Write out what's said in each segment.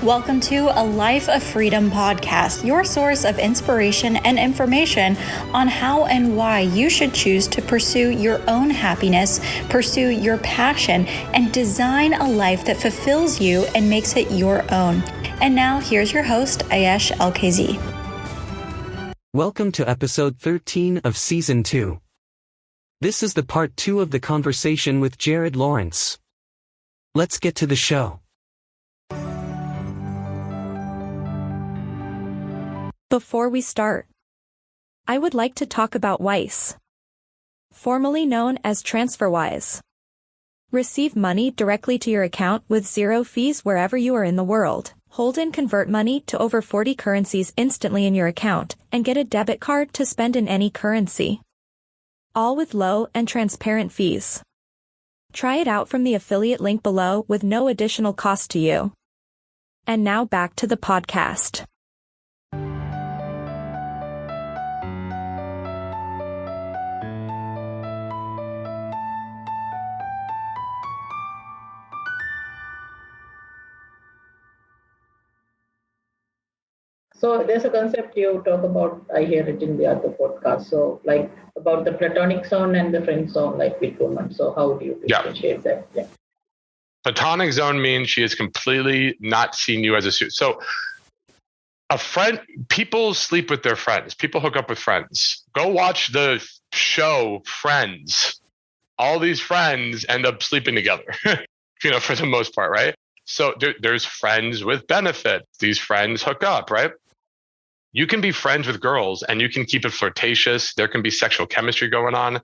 Welcome to a Life of Freedom podcast, your source of inspiration and information on how and why you should choose to pursue your own happiness, pursue your passion, and design a life that fulfills you and makes it your own. And now here's your host, Ayesh LKZ. Welcome to episode 13 of season 2. This is the part 2 of the conversation with Laurence. Let's get to the show. Before we start, I would like to talk about Wise, formerly known as TransferWise. Receive money directly to your account with zero fees wherever you are in the world. Hold and convert money to over 40 currencies instantly in your account, and get a debit card to spend in any currency. All with low and transparent fees. Try it out from the affiliate link below with no additional cost to you. And now back to the podcast. So there's a concept you talk about, I hear it in the other podcast. So like about the platonic zone and the friend zone, like with women. So how do you differentiate that? Yeah. Platonic zone means she is completely not seeing you as a suit. So a friend, people sleep with their friends. People hook up with friends. Go watch the show Friends. All these friends end up sleeping together, for the most part, right? So there's friends with benefit. These friends hook up, right? You can be friends with girls and you can keep it flirtatious. There can be sexual chemistry going on.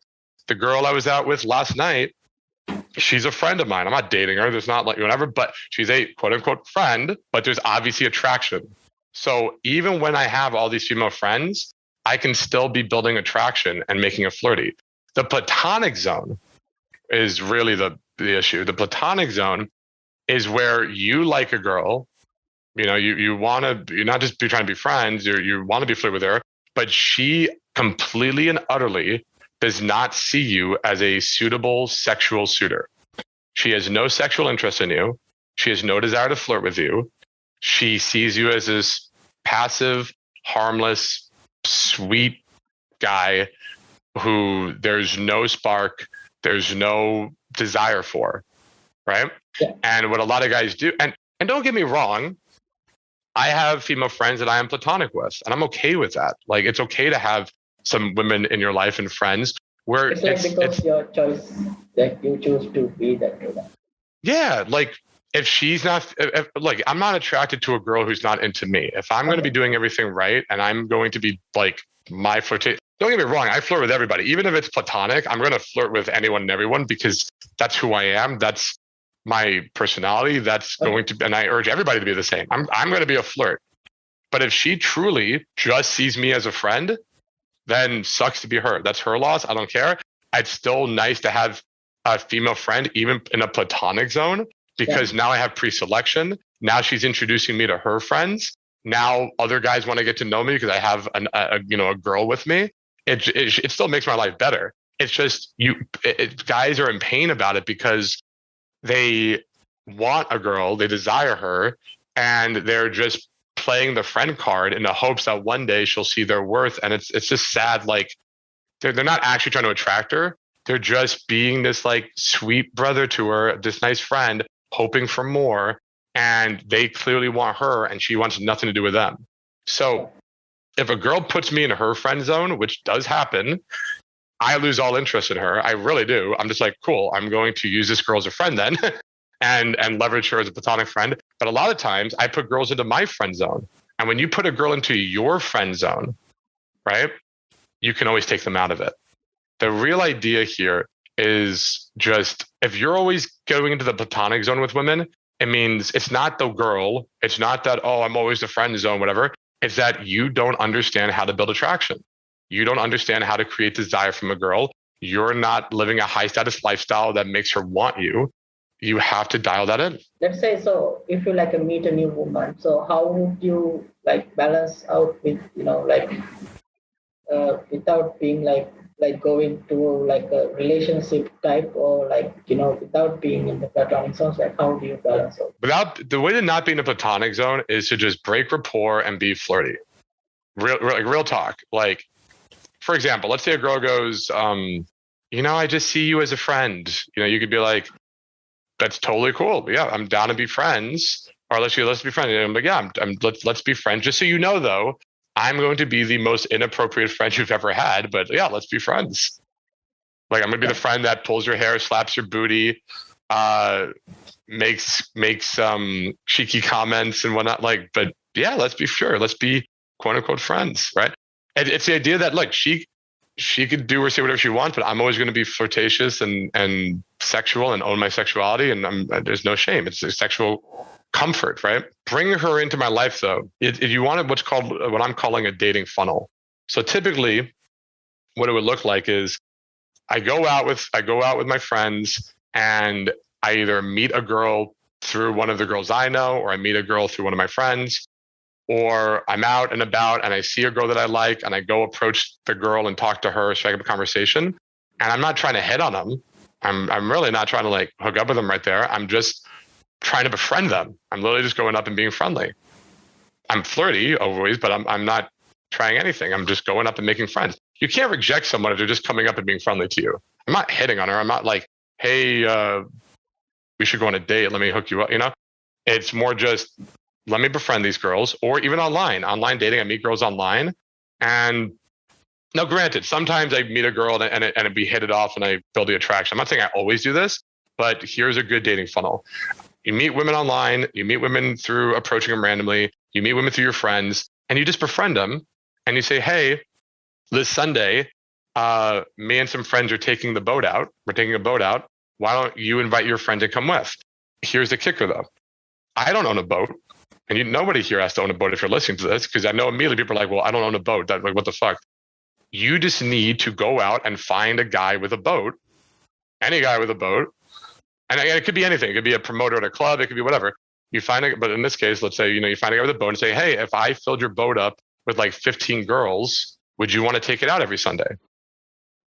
The girl I was out with last night, she's a friend of mine. I'm not dating her. There's not like whatever, but she's a quote unquote friend, but there's obviously attraction. So even when I have all these female friends, I can still be building attraction and making it flirty. The platonic zone is really the issue. The platonic zone is where you like a girl. You're not just trying to be friends, you want to be flirty with her, but she completely and utterly does not see you as a suitable sexual suitor. She has no sexual interest in you. She has no desire to flirt with you. She sees you as this passive, harmless, sweet guy who there's no spark, there's no desire for, right? Yeah. And what a lot of guys do, and don't get me wrong, I have female friends that I am platonic with, and I'm okay with that. Like, it's okay to have some women in your life and friends where it's your choice that you choose to be that way. Yeah, like if she's not, like I'm not attracted to a girl who's not into me. If I'm going to be doing everything right and I'm going to be like my flirtation, don't get me wrong, I flirt with everybody. Even if it's platonic, I'm going to flirt with anyone and everyone because that's who I am. That's my personality. That's going to, and I urge everybody to be the same. I'm going to be a flirt. But if she truly just sees me as a friend, then sucks to be her. That's her loss. I don't care. It's still nice to have a female friend, even in a platonic zone, because now I have pre-selection. Now she's introducing me to her friends. Now other guys want to get to know me because I have a girl with me. It still makes my life better. It's just guys are in pain about it because they want a girl, they desire her, and they're just playing the friend card in the hopes that one day she'll see their worth. And it's just sad. Like they're not actually trying to attract her. They're just being this like sweet brother to her, this nice friend, hoping for more. And they clearly want her and she wants nothing to do with them. So if a girl puts me in her friend zone, which does happen, I lose all interest in her. I really do. I'm just like, cool, I'm going to use this girl as a friend then and leverage her as a platonic friend. But a lot of times I put girls into my friend zone. And when you put a girl into your friend zone, right, you can always take them out of it. The real idea here is just, if you're always going into the platonic zone with women, it means it's not the girl. It's not that, oh, I'm always the friend zone, whatever. It's that you don't understand how to build attraction. You don't understand how to create desire from a girl. You're not living a high status lifestyle that makes her want you. You have to dial that in. Let's say, so if you meet a new woman, so how would you balance out with, without being like going to like a relationship type, or like, without being in the platonic zones? Like, how do you balance it? The way to not be in a platonic zone is to just break rapport and be flirty. Real talk. Like, for example, let's say a girl goes, I just see you as a friend. You could be like, that's totally cool. But yeah, I'm down to be friends. Or let's be friends. And I'm like, yeah, let's be friends. Just so you know, though, I'm going to be the most inappropriate friend you've ever had. But yeah, let's be friends. Like, I'm going to be the friend that pulls your hair, slaps your booty, makes cheeky comments and whatnot. Like, but yeah, let's be quote unquote friends, right? And it's the idea that, look, she could do or say whatever she wants, but I'm always going to be flirtatious and sexual and own my sexuality, and there's no shame. It's a sexual comfort, right? Bring her into my life, though. If you wanted what I'm calling a dating funnel. So typically, what it would look like is I go out with my friends, and I either meet a girl through one of the girls I know, or I meet a girl through one of my friends, or I'm out and about and I see a girl that I like, and I go approach the girl and talk to her, strike up a conversation. And I'm not trying to hit on them. I'm really not trying to like hook up with them right there. I'm just trying to befriend them. I'm literally just going up and being friendly. I'm flirty always, but I'm not trying anything. I'm just going up and making friends. You can't reject someone if they're just coming up and being friendly to you. I'm not hitting on her. I'm not like, hey, we should go on a date. Let me hook you up. It's more just, let me befriend these girls. Or even online dating. I meet girls online. And now, granted, sometimes I meet a girl and it be hit it off and I build the attraction. I'm not saying I always do this, but here's a good dating funnel. You meet women online, you meet women through approaching them randomly, you meet women through your friends, and you just befriend them. And you say, hey, this Sunday, me and some friends are taking the boat out. We're taking a boat out. Why don't you invite your friend to come with? Here's the kicker, though. I don't own a boat. And nobody here has to own a boat if you're listening to this, because I know immediately people are like, well, I don't own a boat. Like, what the fuck? You just need to go out and find a guy with a boat, any guy with a boat. And it could be anything. It could be a promoter at a club. It could be whatever. But in this case, let's say, you find a guy with a boat and say, hey, if I filled your boat up with like 15 girls, would you want to take it out every Sunday?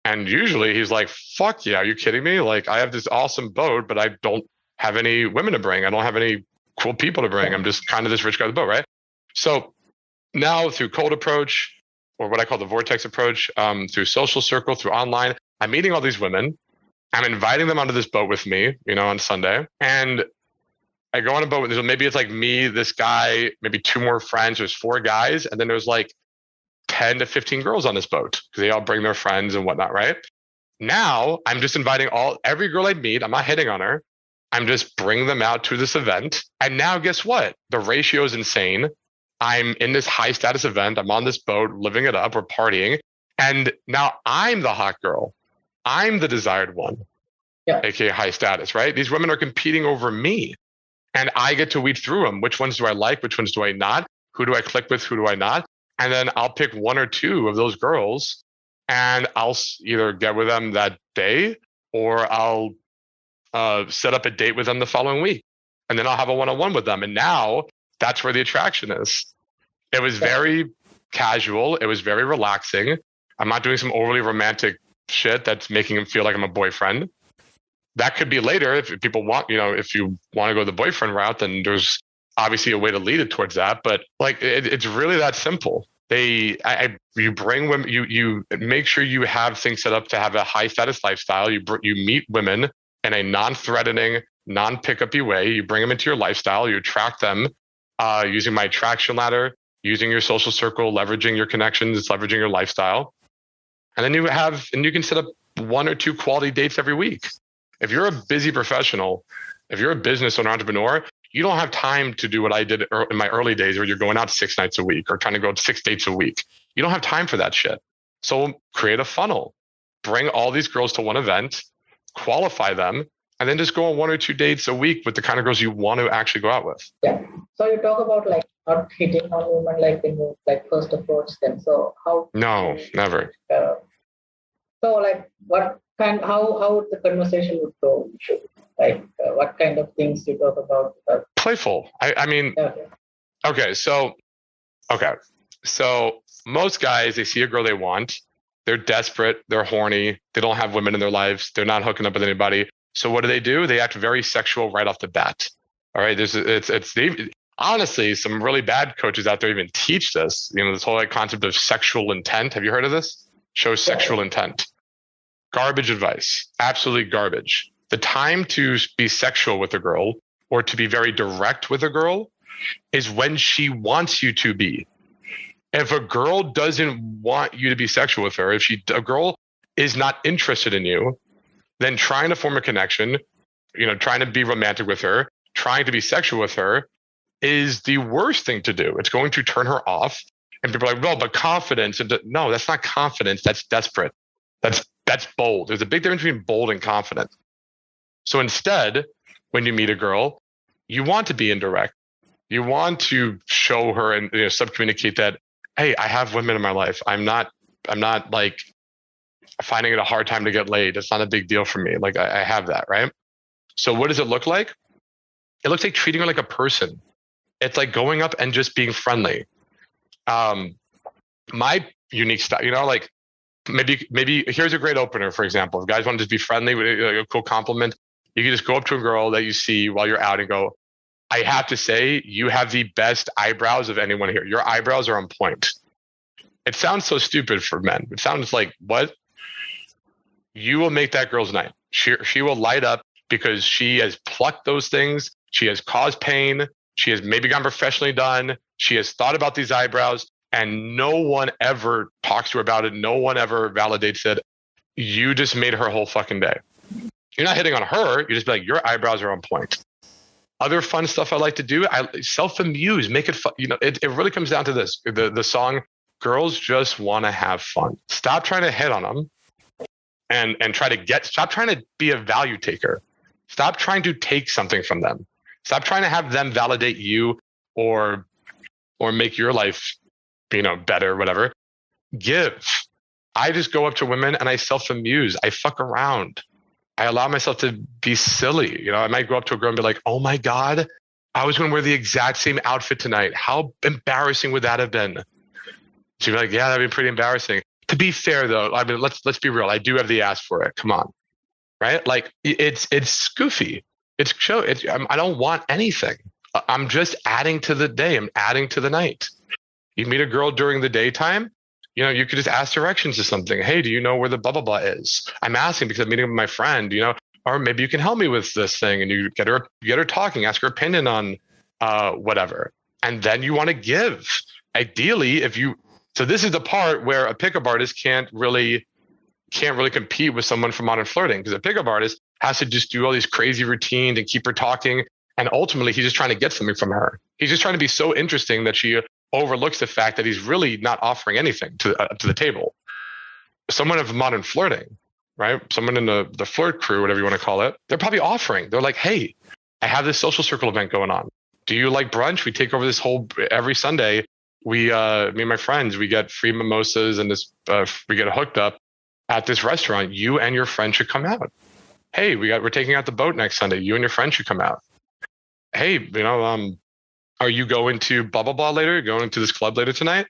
And usually he's like, fuck yeah, are you kidding me? Like, I have this awesome boat, but I don't have any women to bring. I don't have any cool people to bring. I'm just kind of this rich guy with a boat, right? So now through cold approach, or what I call the vortex approach, through social circle, through online, I'm meeting all these women. I'm inviting them onto this boat with me, on Sunday. And I go on a boat with, maybe it's like me, this guy, maybe two more friends. There's 4 guys. And then there's like 10 to 15 girls on this boat because they all bring their friends and whatnot, right? Now I'm just inviting every girl I meet. I'm not hitting on her. I'm just bringing them out to this event. And now guess what? The ratio is insane. I'm in this high status event. I'm on this boat, living it up. We're partying. And now I'm the hot girl. I'm the desired one, aka high status, right? These women are competing over me. And I get to weed through them. Which ones do I like? Which ones do I not? Who do I click with? Who do I not? And then I'll pick 1 or 2 of those girls, and I'll either get with them that day, or I'll set up a date with them the following week. And then I'll have a one-on-one with them. And now that's where the attraction is. It was very casual. It was very relaxing. I'm not doing some overly romantic shit that's making them feel like I'm a boyfriend. That could be later if people want, if you want to go the boyfriend route, then there's obviously a way to lead it towards that. But like, it's really that simple. You bring women, you make sure you have things set up to have a high status lifestyle. You meet women in a non-threatening, non-pickup-y way. You bring them into your lifestyle. You attract them using my attraction ladder, using your social circle, leveraging your connections, leveraging your lifestyle. And then you can set up 1 or 2 quality dates every week. If you're a busy professional, if you're a business owner, entrepreneur, you don't have time to do what I did in my early days where you're going out 6 nights a week or trying to go 6 dates a week. You don't have time for that shit. So create a funnel, bring all these girls to one event, qualify them, and then just go on 1 or 2 dates a week with the kind of girls you want to actually go out with. Yeah. So you talk about like not hitting on women like when you like first approach them. So how? No, never. So like how the conversation would go? Like what kind of things you talk about? Playful. I mean, okay. So most guys, they see a girl they want. They're desperate. They're horny. They don't have women in their lives. They're not hooking up with anybody. So what do? They act very sexual right off the bat. All right. Honestly, some really bad coaches out there even teach this, this whole concept of sexual intent. Have you heard of this? Show sexual intent. Garbage advice. Absolutely garbage. The time to be sexual with a girl or to be very direct with a girl is when she wants you to be. If a girl doesn't want you to be sexual with her, a girl is not interested in you, then trying to form a connection, trying to be romantic with her, trying to be sexual with her is the worst thing to do. It's going to turn her off. And people are like, well, but confidence. No, that's not confidence. That's desperate. That's bold. There's a big difference between bold and confident. So instead, when you meet a girl, you want to be indirect. You want to show her and subcommunicate that, hey, I have women in my life. I'm not like finding it a hard time to get laid. It's not a big deal for me. Like I have that, right? So what does it look like? It looks like treating her like a person. It's like going up and just being friendly. My unique style, like maybe here's a great opener, for example. If guys want to just be friendly with a cool compliment, you can just go up to a girl that you see while you're out and go, I have to say, you have the best eyebrows of anyone here. Your eyebrows are on point. It sounds so stupid for men. It sounds like, what? You will make that girl's night. She will light up because she has plucked those things. She has caused pain. She has maybe gotten professionally done. She has thought about these eyebrows, and no one ever talks to her about it. No one ever validates it. You just made her whole fucking day. You're not hitting on her. You just be like, your eyebrows are on point. Other fun stuff I like to do, I self-amuse, make it fun. It really comes down to this. The song, girls just want to have fun. Stop trying to hit on them and stop trying to be a value taker. Stop trying to take something from them. Stop trying to have them validate you or make your life, better, whatever. Give. I just go up to women and I self-amuse. I fuck around. I allow myself to be silly. I might go up to a girl and be like, oh my God, I was going to wear the exact same outfit tonight. How embarrassing would that have been? She'd be like, yeah, that'd be pretty embarrassing. To be fair though, I mean, let's be real. I do have the ass for it. Come on. Right? Like it's goofy. I don't want anything. I'm just adding to the day. I'm adding to the night. You meet a girl during the daytime, you could just ask directions to something. Hey, do you know where the blah, blah, blah is? I'm asking because I'm meeting with my friend, or maybe you can help me with this thing. And you get her talking, ask her opinion on whatever. And then you want to give. Ideally, so this is the part where a pickup artist can't really compete with someone from modern flirting, because a pickup artist has to just do all these crazy routines and keep her talking. And ultimately, he's just trying to get something from her. He's just trying to be so interesting that she overlooks the fact that he's really not offering anything to the table. Someone of modern flirting, right? Someone in the flirt crew, whatever you want to call it, they're probably offering. They're like, hey, I have this social circle event going on. Do you like brunch? We take over every Sunday. Me and my friends, we get free mimosas and we get hooked up at this restaurant. You and your friend should come out. Hey, we're taking out the boat next Sunday. You and your friend should come out. Hey, are you going to blah, blah, blah later? Going to this club later tonight?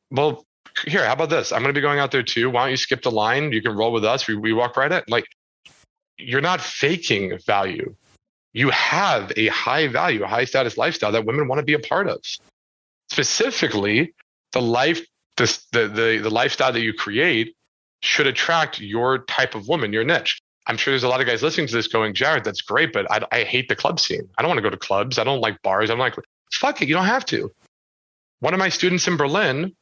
Well, here, how about this? I'm going to be going out there too. Why don't you skip the line? You can roll with us. We walk right in. Like, you're not faking value. You have a high value, a high status lifestyle that women want to be a part of. Specifically, the lifestyle that you create should attract your type of woman, your niche. I'm sure there's a lot of guys listening to this going, Jared, that's great, but I hate the club scene. I don't want to go to clubs. I don't like bars. I don't like, fuck it. You don't have to. One of my students in Berlin,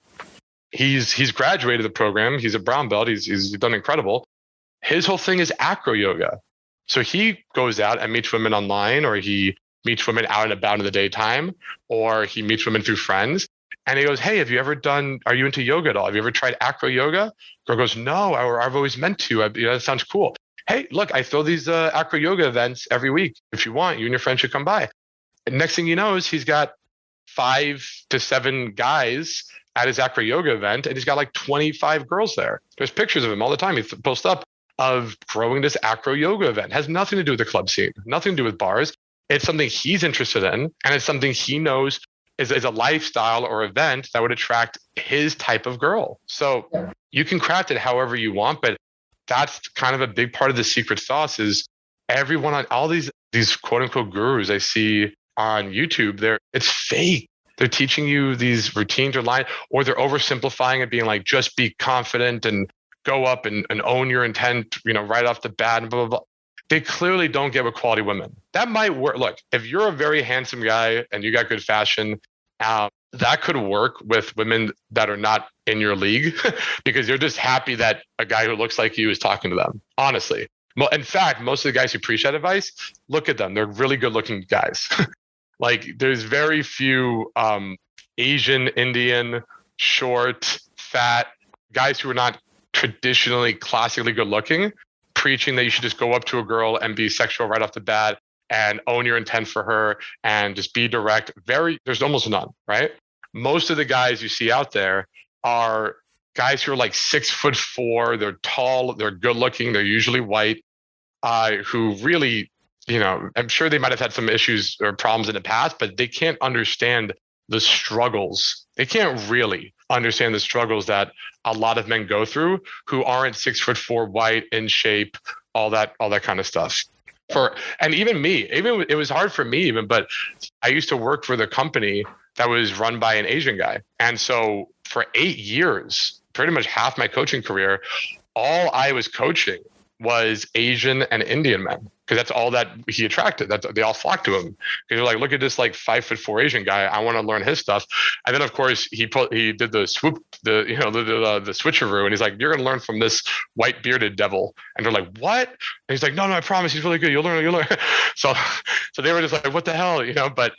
he's graduated the program. He's a brown belt. He's done incredible. His whole thing is acro yoga. So he goes out and meets women online, or he meets women out and about in the daytime, or he meets women through friends. And he goes, hey, are you into yoga at all? Have you ever tried acro yoga? Girl goes, no, I've always meant to. That sounds cool. Hey, look, I throw these acro yoga events every week. If you want, you and your friend should come by. And next thing he knows, he's got 5 to 7 guys at his acro yoga event, and he's got like 25 girls there. There's pictures of him all the time. He posts up of growing this acro yoga event. It has nothing to do with the club scene, nothing to do with bars. It's something he's interested in, and it's something he knows is a lifestyle or event that would attract his type of girl. So you can craft it however you want, but that's kind of a big part of the secret sauce is everyone on all these quote unquote gurus I see on YouTube, it's fake. They're teaching you these routines or lines, or they're oversimplifying it, being like, just be confident and go up and own your intent, right off the bat and blah, blah, blah. They clearly don't get with quality women. That might work. Look, if you're a very handsome guy and you got good fashion, that could work with women that are not in your league because you're just happy that a guy who looks like you is talking to them, honestly. In fact, most of the guys who preach that advice, look at them. They're really good looking guys. Like there's very few Asian, Indian, short, fat guys who are not traditionally classically good looking preaching that you should just go up to a girl and be sexual right off the bat and own your intent for her and just be direct. There's almost none, right? Most of the guys you see out there are guys who are like 6'4", they're tall, they're good looking, they're usually white, who really, I'm sure they might have had some issues or problems in the past, but they can't understand the struggles. They can't really understand the struggles that a lot of men go through who aren't 6'4", white, in shape, all that kind of stuff. And even me, it was hard for me but I used to work for the company that was run by an Asian guy. And so for 8 years, pretty much half my coaching career, all I was coaching was Asian and Indian men, because that's all that he attracted. They all flocked to him because they're like, look at this like 5'4" Asian guy. I want to learn his stuff. And then of course he did the swoop, the switcheroo, and he's like, you're gonna learn from this white bearded devil. And they're like, what? And he's like, no, I promise, he's really good. You'll learn. So they were just like, what the hell, But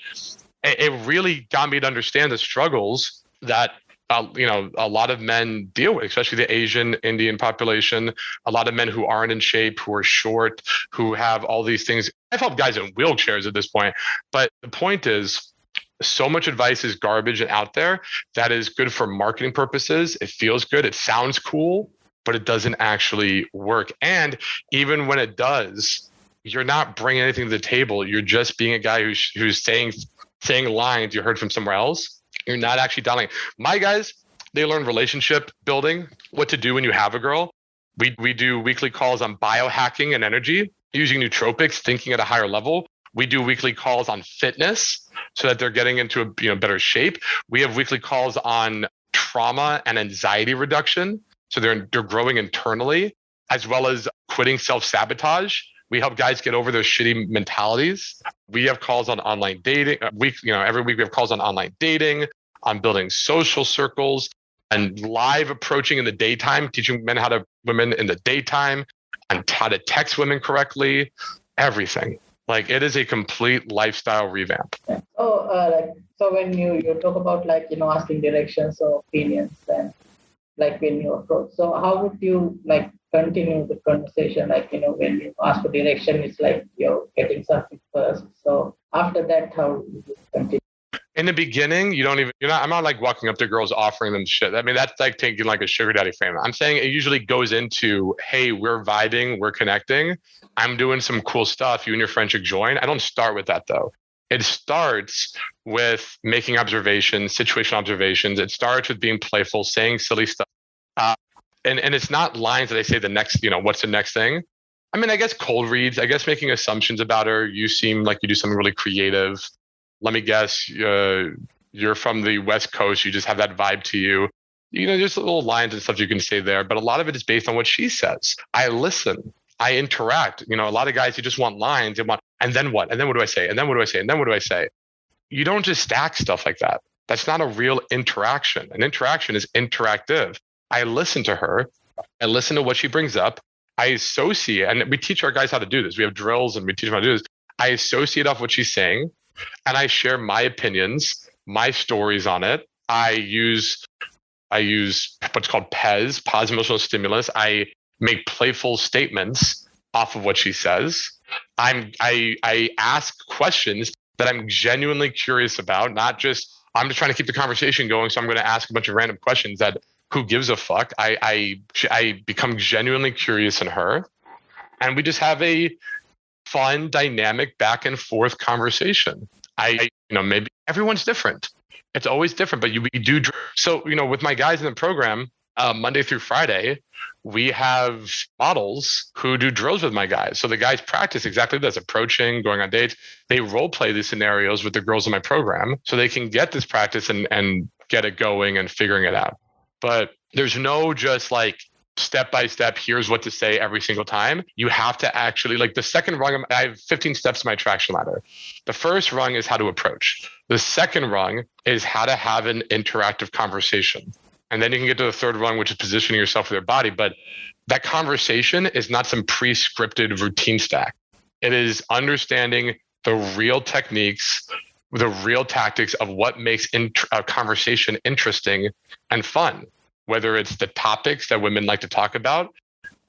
it really got me to understand the struggles that a lot of men deal with, especially the Asian, Indian population, a lot of men who aren't in shape, who are short, who have all these things. I've helped guys in wheelchairs at this point. But the point is, so much advice is garbage and out there that is good for marketing purposes. It feels good. It sounds cool, but it doesn't actually work. And even when it does, you're not bringing anything to the table. You're just being a guy who's saying lines you heard from somewhere else. You're not actually dialing. My guys, they learn relationship building, what to do when you have a girl. We do weekly calls on biohacking and energy, using nootropics, thinking at a higher level. We do weekly calls on fitness so that they're getting into a better shape. We have weekly calls on trauma and anxiety reduction, so they're growing internally, as well as quitting self-sabotage. We help guys get over their shitty mentalities. We have calls on online dating. Every week we have calls on online dating, on building social circles, and live approaching in the daytime, teaching women in the daytime, and how to text women correctly. Everything. Like, it is a complete lifestyle revamp. So when you talk about asking directions or opinions and when you approach, so how would you continue the conversation? When you ask for direction, it's like you're getting something first. So after that, how do you continue? In the beginning, I'm not like walking up to girls offering them shit. I mean, that's like taking like a sugar daddy frame. I'm saying it usually goes into, hey, we're vibing, we're connecting. I'm doing some cool stuff. You and your friend should join. I don't start with that though. It starts with making observations, situational observations. It starts with being playful, saying silly stuff. And it's not lines that I say the next, what's the next thing? I mean, I guess cold reads, I guess making assumptions about her. You seem like you do something really creative. Let me guess, you're from the West Coast. You just have that vibe to you. There's little lines and stuff you can say there, but a lot of it is based on what she says. I listen, I interact. A lot of guys who just want lines, they want, and then what? And then what do I say? And then what do I say? And then what do I say? You don't just stack stuff like that. That's not a real interaction. An interaction is interactive. I listen to her. I listen to what she brings up. I associate, and we teach our guys how to do this. We have drills and we teach them how to do this. I associate off what she's saying, and I share my opinions, my stories on it. I use what's called PES, positive emotional stimulus. I make playful statements off of what she says. I ask questions that I'm genuinely curious about, not just, I'm just trying to keep the conversation going, so I'm going to ask a bunch of random questions that who gives a fuck. I become genuinely curious in her, and we just have a fun, dynamic, back and forth conversation. I maybe everyone's different. It's always different, but we do. So, with my guys in the program, Monday through Friday, we have models who do drills with my guys. So the guys practice exactly this, approaching, going on dates. They role play these scenarios with the girls in my program so they can get this practice and get it going and figuring it out. But there's no just like step by step, here's what to say every single time. You have to actually, like the second rung, I have 15 steps to my attraction ladder. The first rung is how to approach. The second rung is how to have an interactive conversation. And then you can get to the third rung, which is positioning yourself with your body. But that conversation is not some pre-scripted routine stack. It is understanding the real techniques, the real tactics of what makes a conversation interesting and fun. Whether it's the topics that women like to talk about,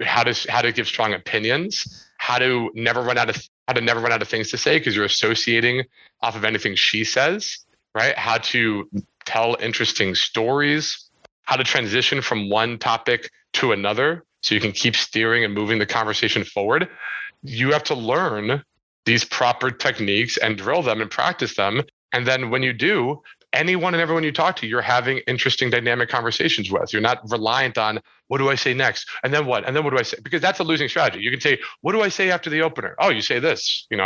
how to give strong opinions, how to never run out of things to say because you're associating off of anything she says, right? How to tell interesting stories, how to transition from one topic to another so you can keep steering and moving the conversation forward. You have to learn these proper techniques and drill them and practice them. And then when you do, anyone and everyone you talk to, you're having interesting dynamic conversations with. You're not reliant on what do I say next? And then what? And then what do I say? Because that's a losing strategy. You can say, what do I say after the opener? Oh, you say this, you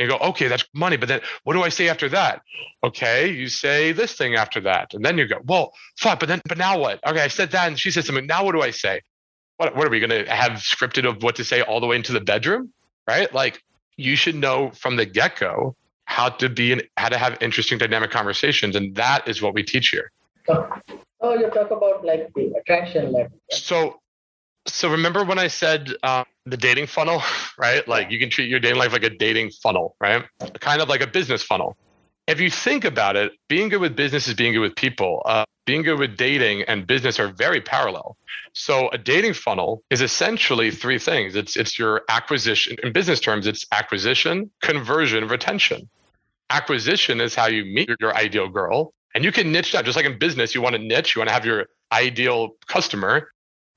go, okay, that's money. But then what do I say after that? Okay, you say this thing after that. And then you go, well, fuck, but now what? Okay, I said that and she said something. Now what do I say? What are we going to have scripted of what to say all the way into the bedroom? Right? Like you should know from the get-go how to have interesting dynamic conversations. And that is what we teach here. So you talk about like the attraction level. So remember when I said the dating funnel, right? Like you can treat your dating life like a dating funnel, right? Kind of like a business funnel. If you think about it, being good with business is being good with people. Being good with dating and business are very parallel. So a dating funnel is essentially three things. It's your acquisition. In business terms, it's acquisition, conversion, retention. Acquisition is how you meet your ideal girl. And you can niche down. Just like in business, you want to niche, you want to have your ideal customer.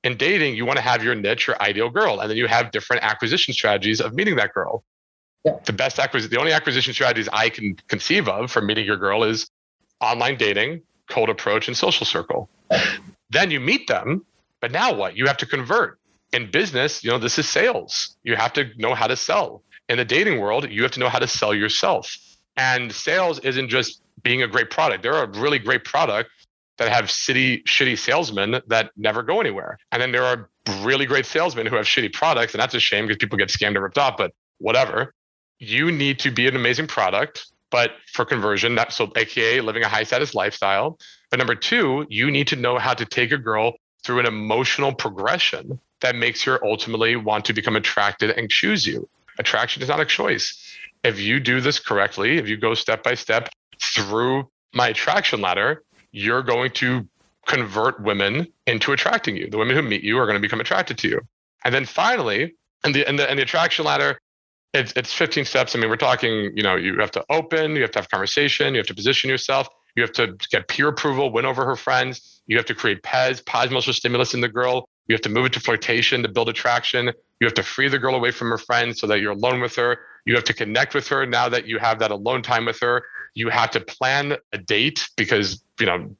In dating, you want to have your niche, your ideal girl. And then you have different acquisition strategies of meeting that girl. Yeah. The only acquisition strategies I can conceive of for meeting your girl is online dating, cold approach, and social circle. Then you meet them, but now what? You have to convert. In business, this is sales. You have to know how to sell. In the dating world, you have to know how to sell yourself. And sales isn't just being a great product. There are really great products that have shitty salesmen that never go anywhere. And then there are really great salesmen who have shitty products, and that's a shame because people get scammed and ripped off, but whatever. You need to be an amazing product, but for conversion, so AKA living a high status lifestyle. But number two, you need to know how to take a girl through an emotional progression that makes her ultimately want to become attracted and choose you. Attraction is not a choice. If you do this correctly, if you go step by step through my attraction ladder, you're going to convert women into attracting you. The women who meet you are going to become attracted to you. And then finally, in the attraction ladder, it's 15 steps. I mean, we're talking, you have to open, you have to have conversation, you have to position yourself, you have to get peer approval, win over her friends, you have to create positive emotional stimulus in the girl, you have to move it to flirtation to build attraction, you have to free the girl away from her friends so that you're alone with her, you have to connect with her now that you have that alone time with her, you have to plan a date because,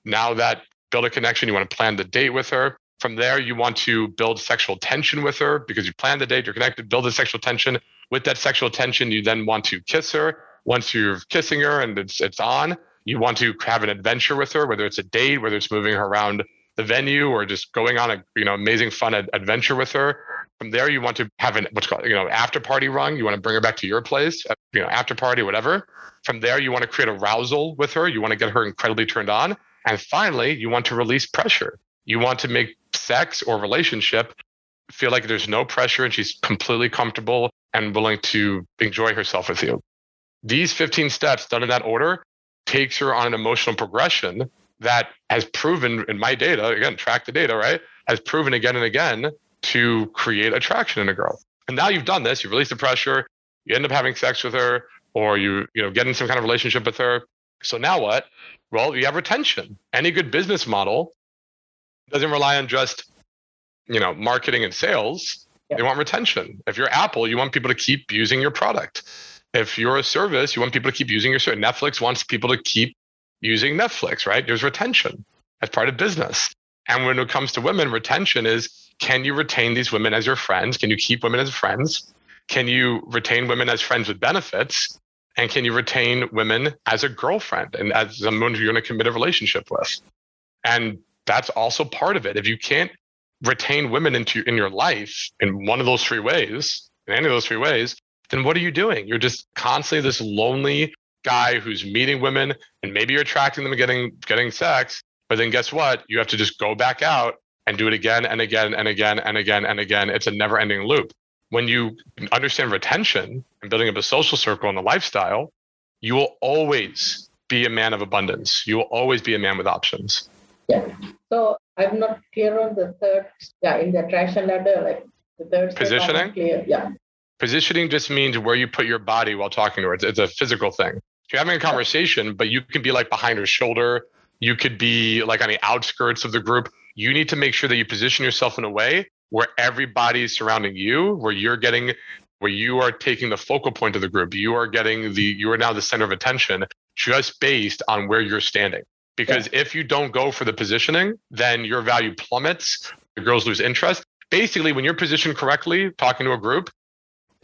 now that build a connection, you want to plan the date with her. From there, you want to build sexual tension with her because you plan the date, you're connected, build the sexual tension. With that sexual tension, you then want to kiss her. Once you're kissing her and it's on, you want to have an adventure with her, whether it's a date, whether it's moving her around the venue or just going on a amazing fun adventure with her. From there, you want to have what's called after party rung. You want to bring her back to your place, after party, whatever. From there, you want to create arousal with her. You want to get her incredibly turned on. And finally, you want to release pressure. You want to make sex or relationship feel like there's no pressure and she's completely comfortable and willing to enjoy herself with you. These 15 steps done in that order takes her on an emotional progression that has proven in my data, again, track the data, right? Has proven again and again to create attraction in a girl. And now you've done this, you've released the pressure, you end up having sex with her, or you get in some kind of relationship with her. So now what? Well, you have retention. Any good business model doesn't rely on just, marketing and sales. They want retention. If you're Apple, you want people to keep using your product. If you're a service, you want people to keep using your service. Netflix wants people to keep using Netflix, right? There's retention as part of business. And when it comes to women, retention is, can you retain these women as your friends? Can you keep women as friends? Can you retain women as friends with benefits? And can you retain women as a girlfriend and as someone who you're in a committed relationship with? And that's also part of it. If you can't retain women in your life in one of those three ways, in any of those three ways, then what are you doing? You're just constantly this lonely guy who's meeting women, and maybe you're attracting them and getting sex, but then guess what? You have to just go back out and do it again and again and again and again and again. It's a never-ending loop. When you understand retention and building up a social circle and a lifestyle, you will always be a man of abundance. You will always be a man with options. Yeah. So I'm not clear on the third. Yeah, in the attraction ladder, like the third step, positioning. Clear. Yeah. Positioning just means where you put your body while talking to her. It's a physical thing. So you're having a conversation, but you can be like behind her shoulder. You could be like on the outskirts of the group. You need to make sure that you position yourself in a way where everybody's surrounding you, where you are taking the focal point of the group. You are now the center of attention just based on where you're standing. Because if you don't go for the positioning, then your value plummets. The girls lose interest. Basically, when you're positioned correctly, talking to a group,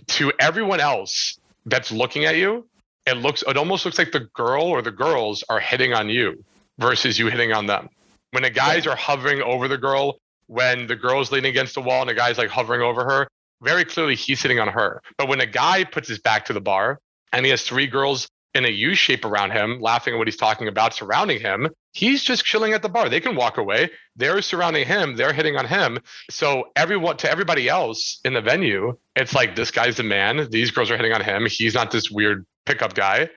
to everyone else that's looking at you, it almost looks like the girl or the girls are hitting on you versus you hitting on them. When the guys are hovering over the girl, when the girl's leaning against the wall and the guy's like hovering over her, very clearly he's hitting on her. But when a guy puts his back to the bar and he has three girls in a U shape around him, laughing at what he's talking about, surrounding him, he's just chilling at the bar. They can walk away. They're surrounding him. They're hitting on him. So to everybody else in the venue, it's like, this guy's the man. These girls are hitting on him. He's not this weird pickup guy.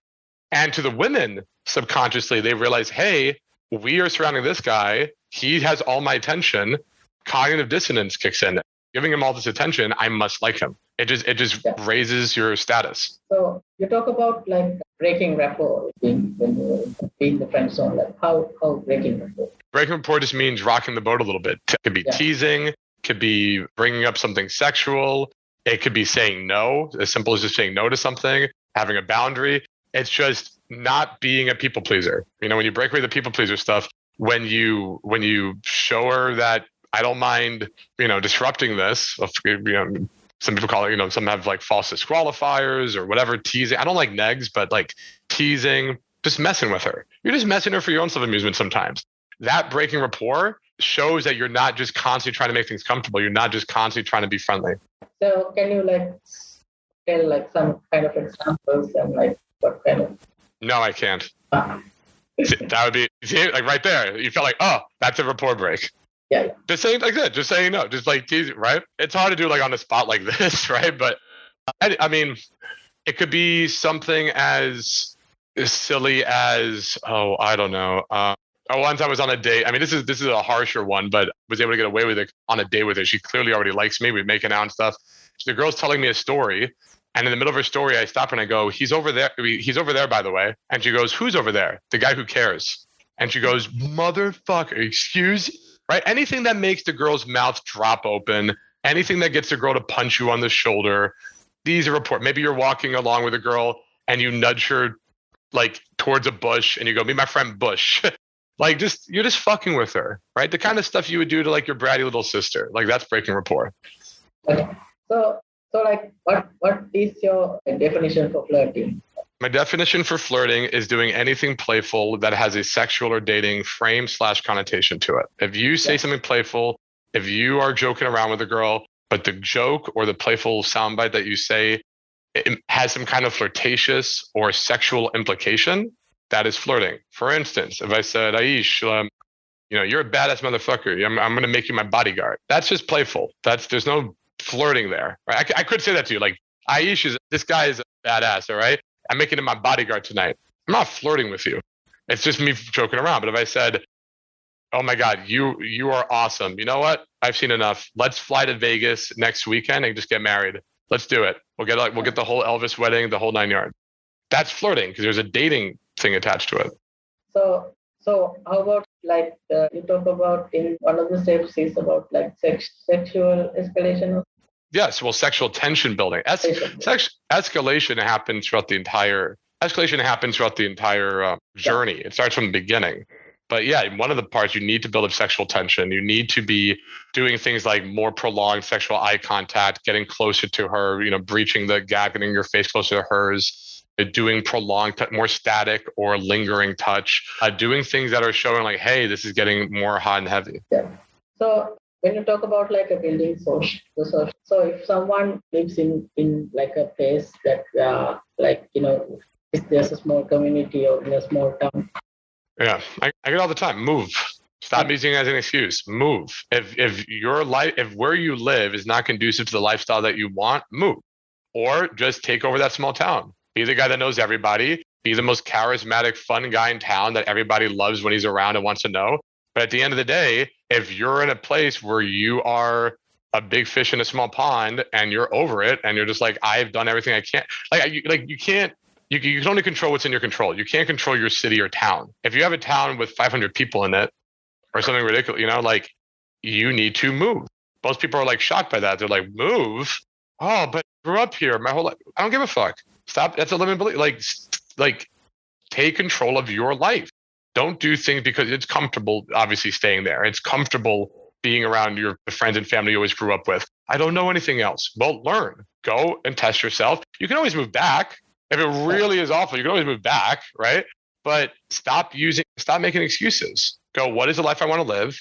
And to the women, subconsciously, they realize, hey, we are surrounding this guy. He has all my attention. Cognitive dissonance kicks in. Giving him all this attention, I must like him. It just raises your status. So you talk about like breaking rapport when you in the friend zone, like how breaking rapport. Breaking rapport just means rocking the boat a little bit. It could be teasing, could be bringing up something sexual. It could be saying no, as simple as just saying no to something, having a boundary. It's just not being a people pleaser. You know, when you break away the people pleaser stuff, when you show her that I don't mind, disrupting this, some people call it, some have like false disqualifiers or whatever, teasing. I don't like negs, but like teasing, just messing with her. You're just messing her for your own self-amusement sometimes. That breaking rapport shows that you're not just constantly trying to make things comfortable. You're not just constantly trying to be friendly. So can you like tell like some kind of examples and like what kind of? No, I can't. That would be like right there. You felt like, oh, that's a rapport break. Yeah. Just saying like that. Just saying no. Just like teasing, right? It's hard to do like on the spot like this, right? But I mean, it could be something as silly as, I don't know. Once I was on a date. I mean, this is a harsher one, but was able to get away with it on a date with her. She clearly already likes me. We make out and stuff. So the girl's telling me a story. And in the middle of her story, I stop her and I go, he's over there. He's over there, by the way. And she goes, who's over there? The guy who cares. And she goes, motherfucker, excuse me? Right? Anything that makes the girl's mouth drop open, anything that gets the girl to punch you on the shoulder, these are report. Maybe you're walking along with a girl and you nudge her like towards a bush and you go, meet my friend Bush. Like you're just fucking with her, right? The kind of stuff you would do to like your bratty little sister. Like that's breaking rapport. Okay. So like what is your definition for flirting? My definition for flirting is doing anything playful that has a sexual or dating frame/connotation to it. If you say something playful, if you are joking around with a girl, but the joke or the playful soundbite that you say it has some kind of flirtatious or sexual implication, that is flirting. For instance, if I said, Aish, you're a badass motherfucker. I'm going to make you my bodyguard. That's just playful. There's no flirting there. Right? I could say that to you. Like, Aish, this guy is a badass, all right? I'm making him my bodyguard tonight. I'm not flirting with you. It's just me joking around. But if I said, oh my God, you are awesome. You know what? I've seen enough. Let's fly to Vegas next weekend and just get married. Let's do it. We'll get the whole Elvis wedding, the whole 9 yards. That's flirting because there's a dating thing attached to it. So how about like you talk about in one of the steps is about like sexual escalation? Yes, well, sexual tension building. Escalation happens throughout the entire journey. It starts from the beginning. But yeah, one of the parts, you need to build up sexual tension. You need to be doing things like more prolonged sexual eye contact, getting closer to her, breaching the gap, getting your face closer to hers, doing prolonged, more static or lingering touch, doing things that are showing like, hey, this is getting more hot and heavy. Yeah. So when you talk about like a building social, so if someone lives in like a place that if there's a small community or in a small town. Yeah, I get it all the time. Move. Stop using it as an excuse. Move. If your life, if where you live is not conducive to the lifestyle that you want, move. Or just take over that small town. Be the guy that knows everybody. Be the most charismatic, fun guy in town that everybody loves when he's around and wants to know. But at the end of the day, if you're in a place where you are a big fish in a small pond and you're over it and you're just like, I've done everything I can, you can't. You can only control what's in your control. You can't control your city or town. If you have a town with 500 people in it or something ridiculous, you need to move. Most people are like shocked by that. They're like, move? Oh, but I grew up here my whole life. I don't give a fuck. Stop. That's a limited belief. Like take control of your life. Don't do things because it's comfortable, obviously, staying there. It's comfortable being around the friends and family you always grew up with. I don't know anything else. Well, learn. Go and test yourself. You can always move back. If it really is awful, you can always move back, right? But stop making excuses. Go, what is the life I want to live?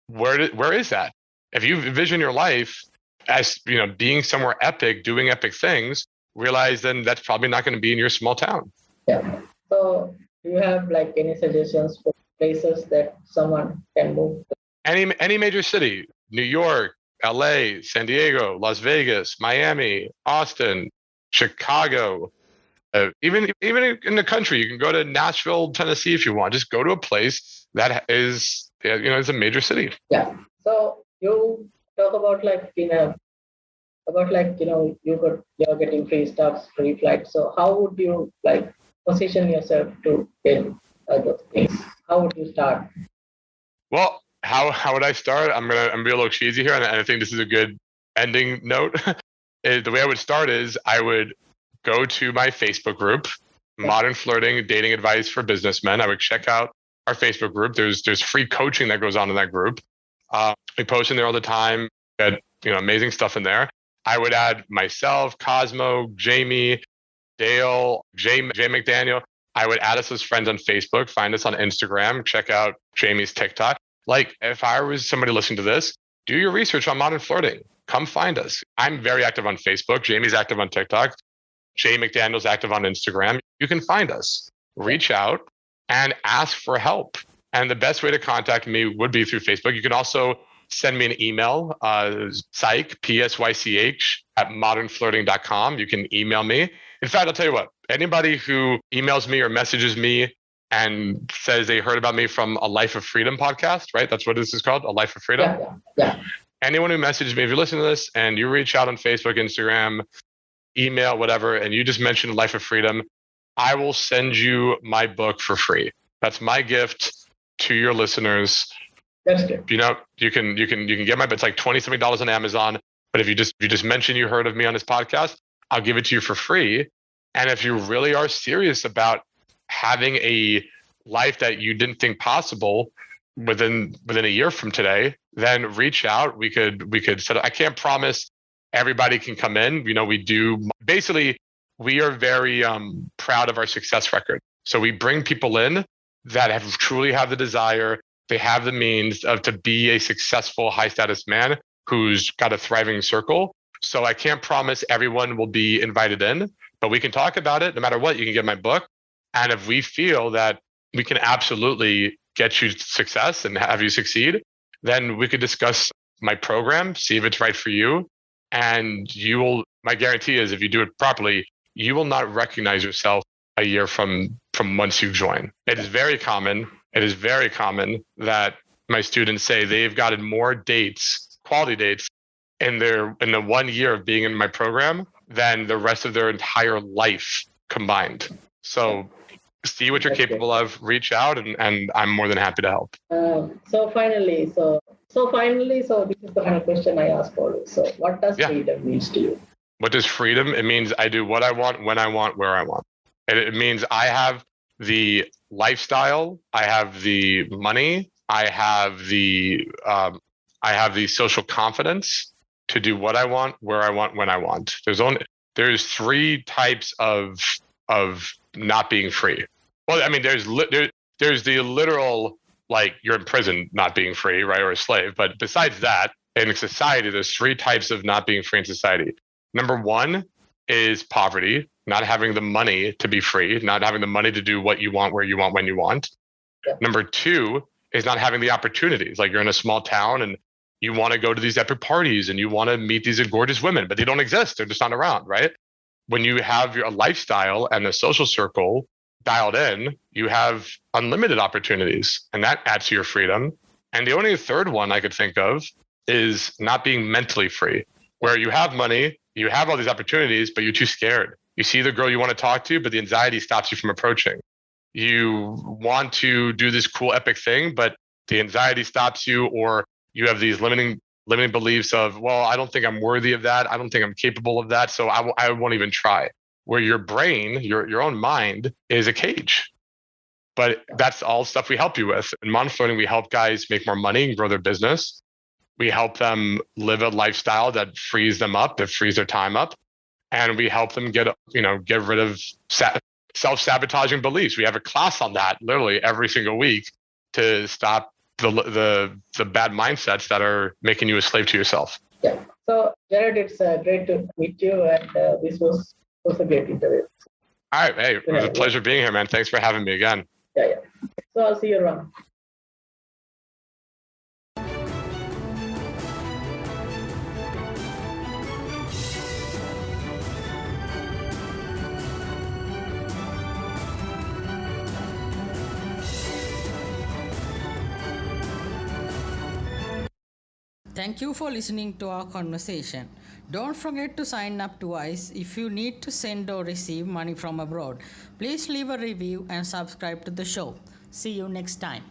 Where is that? If you envision your life as, being somewhere epic, doing epic things, realize then that's probably not going to be in your small town. Yeah. So do you have like any suggestions for places that someone can move to? Any major city, New York, LA, San Diego, Las Vegas, Miami, Austin, Chicago, even in the country, you can go to Nashville, Tennessee if you want. Just go to a place that is, is a major city. Yeah. So you talk about you're getting free stuff, free flights. So how would you position yourself to get those things? How would you start? Well, how would I start? I'm gonna be a little cheesy here, and I think this is a good ending note. The way I would start is I would go to my Facebook group, Modern Flirting Dating Advice for Businessmen. I would check out our Facebook group. There's free coaching that goes on in that group. We post in there all the time. Got amazing stuff in there. I would add myself, Cosmo, Jamie, Dale, Jay McDaniel. I would add us as friends on Facebook. Find us on Instagram. Check out Jamie's TikTok. If I was somebody listening to this, do your research on Modern Flirting. Come find us. I'm very active on Facebook. Jamie's active on TikTok. Jay McDaniel's active on Instagram. You can find us, reach out and ask for help. And the best way to contact me would be through Facebook. You can also send me an email, Psych, PSYCH @modernflirting.com. You can email me. In fact, I'll tell you what, anybody who emails me or messages me and says they heard about me from A Life of Freedom podcast, right? That's what this is called, A Life of Freedom. Yeah. Anyone who messages me, if you listen to this and you reach out on Facebook, Instagram, email, whatever, and you just mention A Life of Freedom, I will send you my book for free. That's my gift to your listeners. That's good. You can get my book. It's like $20-something on Amazon. But if you just mention you heard of me on this podcast, I'll give it to you for free. And if you really are serious about having a life that you didn't think possible within a year from today, then reach out. We could set up. I can't promise everybody can come in. We do. Basically, we are very proud of our success record. So we bring people in that truly have the desire, they have the means to be a successful high status man who's got a thriving circle. So I can't promise everyone will be invited in, but we can talk about it. No matter what, you can get my book. And if we feel that we can absolutely get you success and have you succeed, then we could discuss my program, see if it's right for you. And my guarantee is if you do it properly, you will not recognize yourself a year from once you join. It is very common that my students say they've gotten more dates, quality dates, in the 1 year of being in my program than the rest of their entire life combined. So see what you're capable of, reach out, and I'm more than happy to help. So finally, So finally, so this is the final question I ask always. So what does freedom means to you? What does freedom? It means I do what I want, when I want, where I want. It means I have the lifestyle, I have the money, I have the social confidence to do what I want, where I want, when I want. There's three types of not being free. Well, I mean, there's the literal, like you're in prison not being free, right, or a slave. But besides that, in society, there's three types of not being free in society. Number one is poverty, not having the money to be free, not having the money to do what you want, where you want, when you want. Yeah. Number two is not having the opportunities. Like you're in a small town and you want to go to these epic parties and you want to meet these gorgeous women, but they don't exist. They're just not around, right? When you have your lifestyle and a social circle dialed in, you have unlimited opportunities, and that adds to your freedom. And the only third one I could think of is not being mentally free, where you have money, you have all these opportunities, but you're too scared. You see the girl you want to talk to, but the anxiety stops you from approaching. You want to do this cool epic thing, but the anxiety stops you, or you have these limiting beliefs of, well, I don't think I'm worthy of that. I don't think I'm capable of that. So I won't even try. Where your brain, your own mind is a cage. But that's all stuff we help you with. In Modern Flirting, we help guys make more money and grow their business. We help them live a lifestyle that frees them up, that frees their time up. And we help them get rid of self-sabotaging beliefs. We have a class on that literally every single week to stop the bad mindsets that are making you a slave to yourself. Yeah. So Jared, it's great to meet you, and this was a great interview. All right. Hey, it was a pleasure being here, man. Thanks for having me again. Yeah. So I'll see you around. Thank you for listening to our conversation. Don't forget to sign up to Wise if you need to send or receive money from abroad. Please leave a review and subscribe to the show. See you next time.